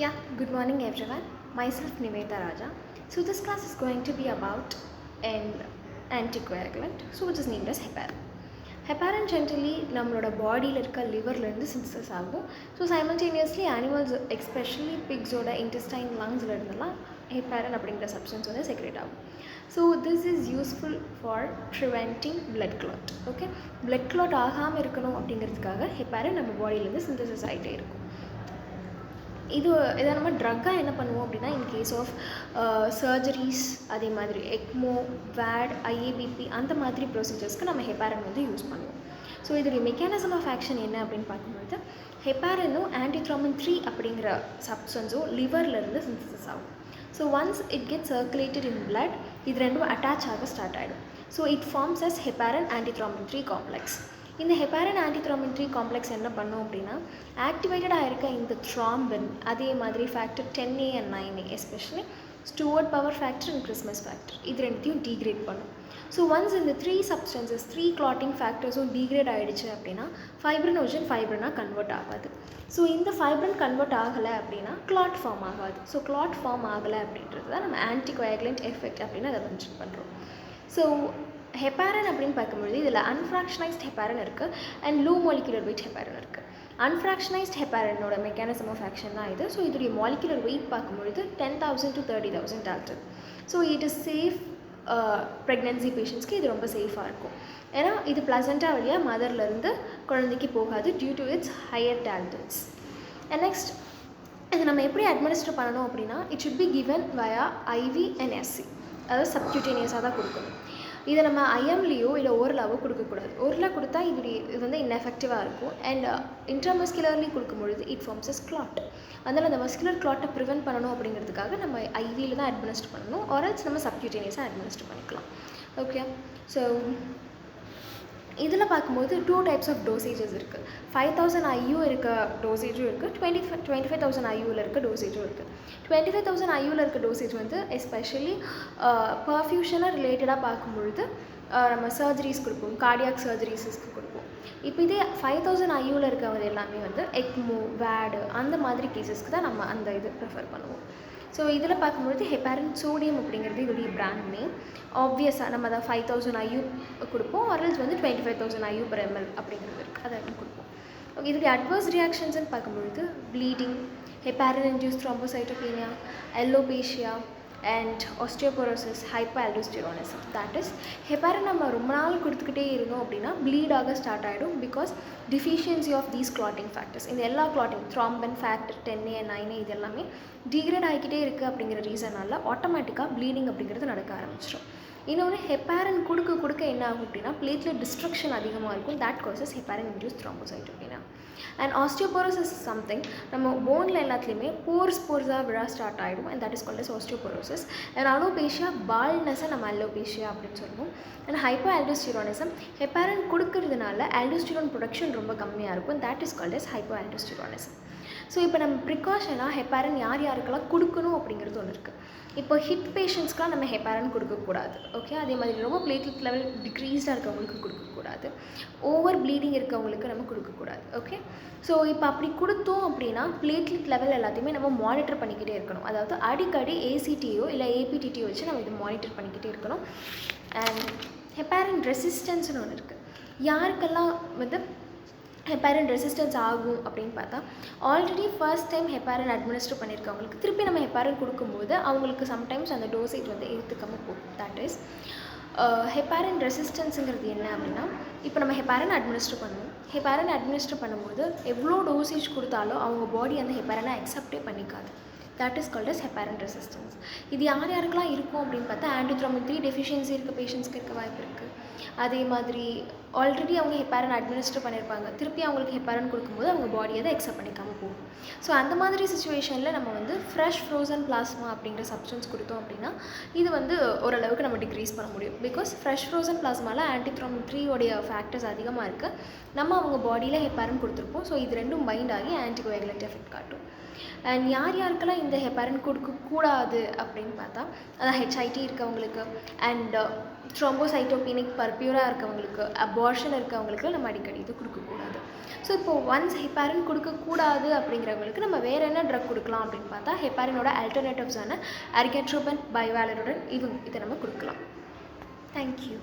Yeah, good morning everyone. Myself Niveta Raja. So this class is going to be about an anticoagulant, so which is named as heparin. Heparin generally நம்மளோட பாடியில் இருக்க லிவர்லேருந்து synthesis ஆகும். So simultaneously animals especially பிக்ஸோட intestine லங்ஸில் இருந்தெல்லாம் heparin அப்படிங்கிற substance வந்து செக்ரேட் ஆகும். So this is useful for preventing blood clot. Okay, blood clot ஆகாமல் இருக்கணும் அப்படிங்கிறதுக்காக ஹெப்பாரின் நம்ம பாடியிலேருந்து சிந்தசிஸ் ஆகிட்டே இருக்கும். இதை நம்ம ட்ரக்காக என்ன பண்ணுவோம் அப்படின்னா, இன் கேஸ் ஆஃப் சர்ஜரிஸ், அதே மாதிரி எக்மோ, வேட், ஐஏபிபி அந்த மாதிரி ப்ரொசீஜர்ஸ்க்கு நம்ம ஹெப்பாரின் வந்து யூஸ் பண்ணுவோம். ஸோ இதோடைய மெக்கானிசம் ஆஃப் ஆக்ஷன் என்ன அப்படின்னு பார்க்கும்பொழுது, ஹெப்பாரினும் ஆன்டித்ரோம்பின் 3 அப்படிங்கிற சப்ஸ்டன்ஸும் லிவர்லேருந்து சிந்தசிஸ் ஆகும். So once it get circulated in blood, இது ரெண்டும் அட்டாச் ஆக ஸ்டார்ட் ஆகிடும். So it forms as heparin antithrombin 3 complex. இந்த ஹெப்பாரின் ஆன்டித்ரோம்பின் 3 காம்ப்ளெக்ஸ் என்ன பண்ணும் அப்படின்னா, ஆக்டிவேட்டடாக இருக்க இந்த த்ராம்பின், அதே மாதிரி factor 10A and 9A, especially Stuart power factor and Christmas factor, இது ரெண்டுத்தையும் டீக்ரேட் பண்ணும். ஸோ ஒன்ஸ் இந்த 3 சப்ஸ்டன்சஸ் 3 கிளாட்டிங் ஃபேக்டர்ஸும் டீக்ரேட் ஆகிடுச்சு அப்படின்னா ஃபைப்ரினோஜன் ஃபைப்ரினாக கன்வெர்ட் ஆகாது. ஸோ இந்த ஃபைப்ரின் கன்வெர்ட் ஆகலை அப்படின்னா கிளாட் ஃபார்ம் ஆகாது. ஸோ கிளாட் ஃபார்ம் ஆகலை அப்படின்றது தான் நம்ம ஆன்டிகோயாகுலண்ட் எஃபெக்ட் அப்படின்னு அதை மென்ஷன் பண்ணுறோம். ஸோ ஹெப்பாரின் அப்படின்னு பார்க்கும்பொழுது இதில் அன்ஃப்ராக்ஷனைஸ்ட் ஹெப்பாரின் இருக்குது and low molecular wait heparin இருக்குது. அன்ஃப்ராக்ஷனைஸ்ட் ஹெப்பாரினோட மெக்கானிசம் ஆஃப் ஆக்ஷன் தான் இது. ஸோ இதோடைய மாலிகுலர் வெயிட் பார்க்கும்பொழுது 10,000 to 30,000 dalton. So it is safe pregnancy பேஷண்ட்ஸ்க்கு இது ரொம்ப சேஃபாக இருக்கும். ஏன்னா இது ப்ளசண்ட்டாக வழியாக மதர்லேருந்து குழந்தைக்கு போகாது due to its higher daltons. And next, இது நம்ம எப்படி அட்மினிஸ்டர் பண்ணணும் அப்படின்னா, it should be given via IV and SC, அதாவது சப்க்யூட்டேனியஸாக தான் கொடுக்கணும். இதை நம்ம ஐஎம்லேயோ இல்லை ஓரலாவோ கொடுக்கக்கூடாது. ஓரலாக கொடுத்தா இது வந்து இன்எஃபெக்டிவாக இருக்கும். அண்ட் இன்ட்ராமஸ்குலர்லி கொடுக்கும்பொழுது இட் ஃபார்ம்ஸ் அஸ் கிளாட். அதனால் அந்த மஸ்குலர் கிளாட்டை ப்ரிவென்ட் பண்ணணும் அப்படிங்கிறதுக்காக நம்ம ஐவியில் தான் அட்மினிஸ்டர் பண்ணணும், ஆர்எல்ஸ் நம்ம சப்க்யூட்டேனியஸாக அட்மினிஸ்டர் பண்ணிக்கலாம். ஓகே, ஸோ இதில் பார்க்கும்போது 2 டைப்ஸ் ஆஃப் டோசேஜஸ் இருக்குது. 5,000 IU இருக்க டோசேஜும் இருக்குது, 25,000 IUவில் இருக்க டோசேஜும் இருக்குது. 25,000 IUவில் இருக்க டோசேஜ் வந்து எஸ்பெஷலி பர்ஃப்யூஷனாக ரிலேட்டடாக பார்க்கும்பொழுது நம்ம சர்ஜரிஸ் கொடுப்போம், கார்டியாக் சர்ஜரிஸஸ்க்கு கொடுப்போம். இப்போ இதே 5,000 IUவில் இருக்கவர் எல்லாமே வந்து எக்மோ, வேடு அந்த மாதிரி கேசஸ்க்கு தான் நம்ம அந்த இது ப்ரிஃபர் பண்ணுவோம். ஸோ இதில் பார்க்கும்பொழுது ஹெப்பாரின் சோடியம் அப்படிங்கிறது இதோடைய பிராண்ட் நேம். ஆப்வியஸாக நம்ம அதை 5,000 IU கொடுப்போம், ஆர்எல்ஸ் வந்து 25,000 IU per ml அப்படிங்கிறது இருக்குது, அதை கொடுப்போம். ஓகே, இதோடைய அட்வர்ஸ் ரியாக்ஷன்ஸ்ன்னு பார்க்கும்பொழுது bleeding, heparin induce thrombocytopenia, alopecia and osteoporosis, hypoaldosteronism. That is heparin நம்ம ரொம்ப நாள் கொடுத்துக்கிட்டே இருந்தோம் அப்படின்னா ப்ளீட் ஆக ஸ்டார்ட் ஆகிடும். Because deficiency of these clotting factors, இந்த எல்லா clotting த்ராம்பின் factor 10A and 9A இது எல்லாமே டீக்ரேட் ஆகிக்கிட்டே இருக்குது அப்படிங்கிற ரீசனால் ஆட்டோமேட்டிக்காக ப்ளீடிங் அப்படிங்கிறது நடக்க ஆரம்பிச்சிடும். இன்னொன்று, ஹெப்பாரின் கொடுக்க என்ன ஆகும் அப்படின்னா பிளேட்லெட் டிஸ்ட்ரக்ஷன் அதிகமாக இருக்கும். That causes heparin induce thrombocytopenia. And osteoporosis is something, நம்ம போனில் எல்லாத்துலேயுமே போர்ஸாக விழ ஸ்டார்ட் ஆகிடும். And that is called as osteoporosis. And alopecia, பால்னஸை நம்ம அலோபேஷியா அப்படின்னு சொல்லுவோம். அண்ட் ஹைப்போஆல்டோஸ்டிரோனிசம், ஹெப்பாரின் கொடுக்கறதுனால ஆல்டோஸ்டிரோன் ப்ரொடக்ஷன் ரொம்ப கம்மியாக இருக்கும். That is called as hypoaldosteronism. So இப்போ நம்ம ப்ரிகாஷனாக ஹெப்பாரின் யாருக்கெல்லாம் கொடுக்கணும் அப்படிங்கிறது ஒன்று இருக்குது. இப்போ ஹிட் பேஷண்ட்ஸ்க்கெலாம் நம்ம ஹெப்பாரின் கொடுக்கக்கூடாது. ஓகே, அதே மாதிரி ரொம்ப பிளேட்லெட் லெவல் டிக்ரீஸ்டாக இருக்கவங்களுக்கு கொடுக்கக்கூடாது, ஓவர் ப்ளீடிங் இருக்கவங்களுக்கு நம்ம கொடுக்கக்கூடாது. ஓகே, ஸோ இப்போ அப்படி கொடுத்தோம் அப்படின்னா பிளேட்லெட் லெவல் எல்லாத்தையுமே நம்ம மானிட்டர் பண்ணிக்கிட்டே இருக்கணும். அதாவது அடிக்கடி ஏசிடியோ இல்லை ஏபிடிடியோ வச்சு நம்ம இது மானிட்டர் பண்ணிக்கிட்டே இருக்கணும். அண்ட் ஹெப்பாரின் ரெசிஸ்டன்ஸ்னு ஒன்று இருக்குது. யாருக்கெல்லாம் வந்து ஹெப்பாரின் ரெசிஸ்டன்ஸ் ஆகும் அப்படின்னு பார்த்தா, already first time heparin administer பண்ணியிருக்கவங்களுக்கு திருப்பி நம்ம ஹெப்பாரின் கொடுக்கும்போது அவங்களுக்கு சம்டைம்ஸ் அந்த டோசேஜ் வந்து எடுத்துக்காமல் போகும். தட் இஸ் ஹெப்பாரின் ரெசிஸ்டன்ஸுங்கிறது என்ன அப்படின்னா, இப்போ நம்ம ஹெப்பாரின் அட்மினிஸ்டர் பண்ணுவோம். ஹெப்பாரின் அட்மினிஸ்டர் பண்ணும்போது எவ்வளோ டோசேஜ் கொடுத்தாலும் அவங்க பாடி அந்த ஹெப்பாரினை அக்செப்டே பண்ணிக்காது. That is called as heparin resistance. இது யாருக்கெல்லாம் இருக்கும் அப்படின்னு பார்த்தா, ஆன்டித்ரோம்பின் 3 டெஃபிஷியன்சி இருக்க பேஷண்ட்ஸ்க்கு இருக்க வாய்ப்பு இருக்குது. அதே மாதிரி ஆல்ரெடி அவங்க ஹெப்பாரின் அட்மினிஸ்டர் பண்ணியிருப்பாங்க, திருப்பி அவங்களுக்கு ஹெப்பாரின் கொடுக்கும்போது அவங்க பாடி அதை அக்செப்ட் பண்ணிக்காமல் போகும். ஸோ அந்த மாதிரி சுச்சுவேஷனில் நம்ம வந்து ஃப்ரெஷ் ஃப்ரோசன் பிளாஸ்மா அப்படிங்கிற சப்ஸ்டன்ஸ் கொடுத்தோம் அப்படின்னா இது வந்து ஓரளவுக்கு நம்ம டிக்ரீஸ் பண்ண முடியும். பிகாஸ் ஃப்ரெஷ் ஃப்ரோசன் பிளாஸ்மாவில் ஆன்டித்ரோம்பின் 3 உடைய ஃபேக்டர்ஸ் அதிகமாக இருக்குது. நம்ம அவங்க பாடியில் ஹெப்பாரின் கொடுத்துருப்போம். ஸோ இது ரெண்டும் பைண்ட் ஆகி ஆன்டிகோயாகுலண்ட் எஃபெக்ட் காட்டும். அண்ட் யாருக்கெல்லாம் இந்த ஹெப்பாரின் கொடுக்கக்கூடாது அப்படின்னு பார்த்தா, அதான் ஹெச்ஐடி இருக்கவங்களுக்கு அண்ட் த்ரோம்போசைட்டோபீனிக் பர்பியூராக இருக்கவங்களுக்கு, அபார்ஷன் இருக்கவங்களுக்கு நம்ம அடிக்கடி இது கொடுக்கக்கூடாது. ஸோ இப்போது ஒன்ஸ் ஹெப்பாரின் கொடுக்கக்கூடாது அப்படிங்கிறவங்களுக்கு நம்ம வேறு என்ன ட்ரக் கொடுக்கலாம் அப்படின்னு பார்த்தா ஹெப்பாரினோட ஆல்டர்னேட்டிவ்ஸான அரிகேட்ரோபன், பைவாலருடன் இதை நம்ம கொடுக்கலாம். தேங்க்யூ.